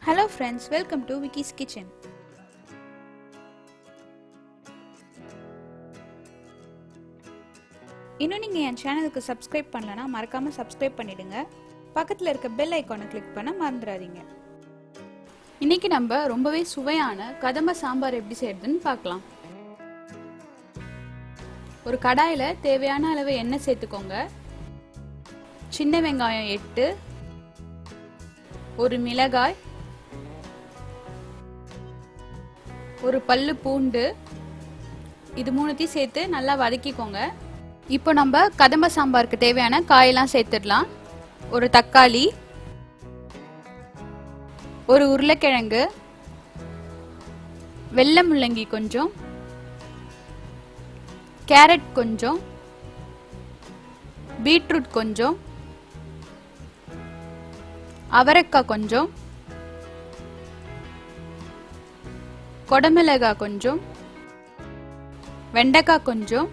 Hello friends, welcome to Vicky's Kitchen. இன்னும் நீங்க என் சேனலுக்கு சப்ஸ்கிரைப் பண்ணலனா மறக்காம சப்ஸ்கிரைப் பண்ணிடுங்க. பக்கத்துல இருக்க பெல் ஐகானை கிளிக் பண்ண மறந்துடாதீங்க. இன்னைக்கு நம்ம ரொம்பவே சுவையான கதம்ப சாம்பார் எப்படி செய்யறதுன்னு பார்க்கலாம். ஒரு கடாயில தேவையான அளவு எண்ணெய் சேர்த்துக்கோங்க. சின்ன வெங்காயம் 8, ஒரு மிளகாய், ஒரு பல்லு பூண்டு, இது மூணுத்தையும் சேர்த்து நல்லா வதக்கிக்கோங்க. இப்போ நம்ம கதம்ப சாம்பாருக்கு தேவையான காயெல்லாம் சேர்த்துடலாம். ஒரு தக்காளி, ஒரு உருளைக்கிழங்கு, வெள்ளை முள்ளங்கி கொஞ்சம், கேரட் கொஞ்சம், பீட்ரூட் கொஞ்சம், அவரைக்காய் கொஞ்சம், கொடமிளகாய் கொஞ்சம், வெண்டைக்காய் கொஞ்சம்,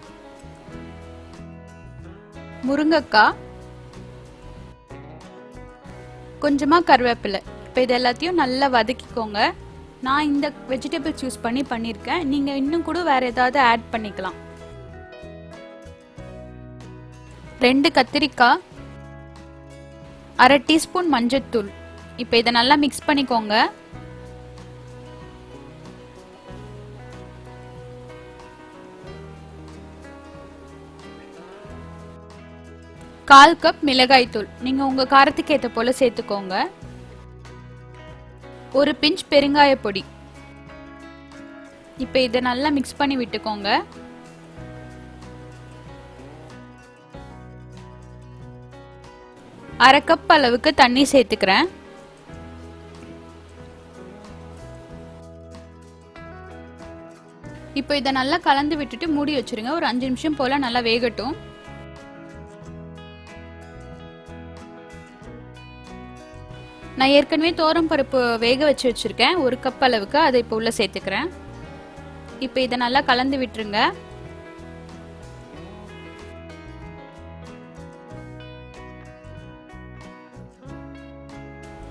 முருங்கைக்காய், கொஞ்சமா கருவேப்பிலை. இப்போ இது எல்லாத்தையும் நல்லா வதக்கிக்கோங்க. நான் இந்த வெஜிடபிள்ஸ் யூஸ் பண்ணியிருக்கேன். நீங்க இன்னும் கூட வேற ஏதாவது ஆட் பண்ணிக்கலாம். 2 கத்திரிக்காய், அரை டீஸ்பூன் மஞ்சள்தூள். இப்போ இதை நல்லா மிக்ஸ் பண்ணிக்கோங்க. கால் கப் மிளகாய் தூள், நீங்க உங்க காரத்துக்கு ஏற்ற போல சேர்த்துக்கோங்க. ஒரு பிஞ்ச் பெருங்காய பொடி. இப்போ இதை நல்லா மிக்ஸ் பண்ணி விட்டுக்கோங்க. அரை கப் அளவுக்கு தண்ணி சேர்த்துக்கிறேன். இப்போ இதை நல்லா கலந்து விட்டுட்டு மூடி வச்சிருங்க. ஒரு 5 நிமிஷம் போல நல்லா வேகட்டும். நான் ஏற்கனவே தோரம் பருப்பு வேக வச்சு வச்சிருக்கேன். 1 கப் அளவுக்கு அதை இப்போ உள்ள சேர்த்துக்கிறேன். இப்போ இதை நல்லா கலந்து விட்டுருங்க.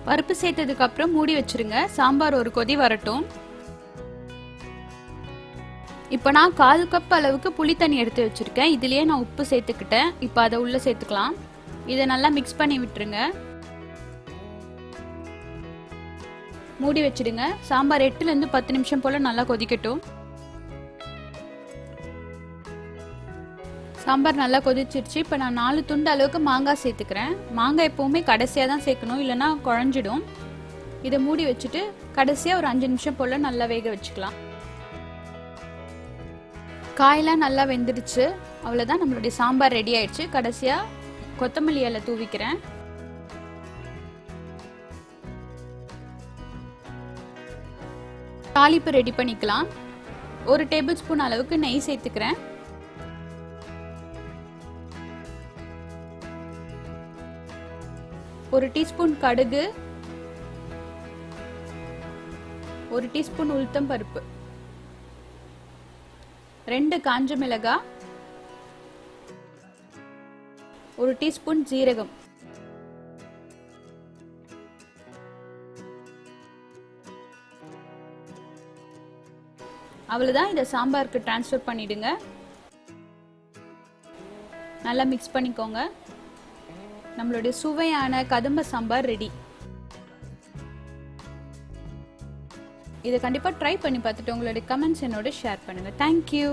பருப்பு சேர்த்ததுக்கு அப்புறம் மூடி வச்சிருங்க. சாம்பார் ஒரு கொதி வரட்டும். இப்போ நான் 1/4 கப் அளவுக்கு புளி தண்ணி எடுத்து வச்சிருக்கேன். இதுலயே நான் உப்பு சேர்த்துக்கிட்டேன். இப்போ அதை உள்ள சேர்த்துக்கலாம். இதை நல்லா மிக்ஸ் பண்ணி விட்டுருங்க. மூடி வச்சிடுங்க. சாம்பார் 8 ல இருந்து 10 நிமிஷம் போல நல்லா கொதிக்கட்டும். சாம்பார் நல்லா கொதிச்சிருச்சு. இப்போ நான் 4 துண்டு அளவுக்கு மாங்காய் சேர்த்துக்கிறேன். மாங்காய் எப்பவுமே கடைசியா தான் சேர்க்கணும், இல்லைன்னா குழஞ்சிடும். இதை மூடி வச்சுட்டு கடைசியா ஒரு 5 நிமிஷம் போல நல்லா வேக வச்சுக்கலாம். காயெல்லாம் நல்லா வெந்துடுச்சு. அவ்வளோதான், நம்மளுடைய சாம்பார் ரெடி ஆயிடுச்சு. கடைசியா கொத்தமல்லி இலை தூவிக்கிறேன். தாளிப்பு ரெடி பண்ணிக்கலாம். 1 டேபிள் ஸ்பூன் அளவுக்கு நெய் சேர்த்துக்கிறேன். ஒரு டீஸ்பூன் கடுகு, 1 டீஸ்பூன் உளுத்தம் பருப்பு, 2 காஞ்ச மிளகாய், 1 டீஸ்பூன் ஜீரகம். அவ்வளவுதான், இதை சாம்பாருக்கு டிரான்ஸ்ஃபர் பண்ணிடுங்க. நல்லா மிக்ஸ் பண்ணிக்கோங்க. நம்மளுடைய சுவையான கதம்ப சாம்பார் ரெடி. இதை கண்டிப்பா ட்ரை பண்ணி பார்த்துட்டு உங்களுடைய கமெண்ட்ஸ் என்னோட ஷேர் பண்ணுங்க. தேங்க்யூ.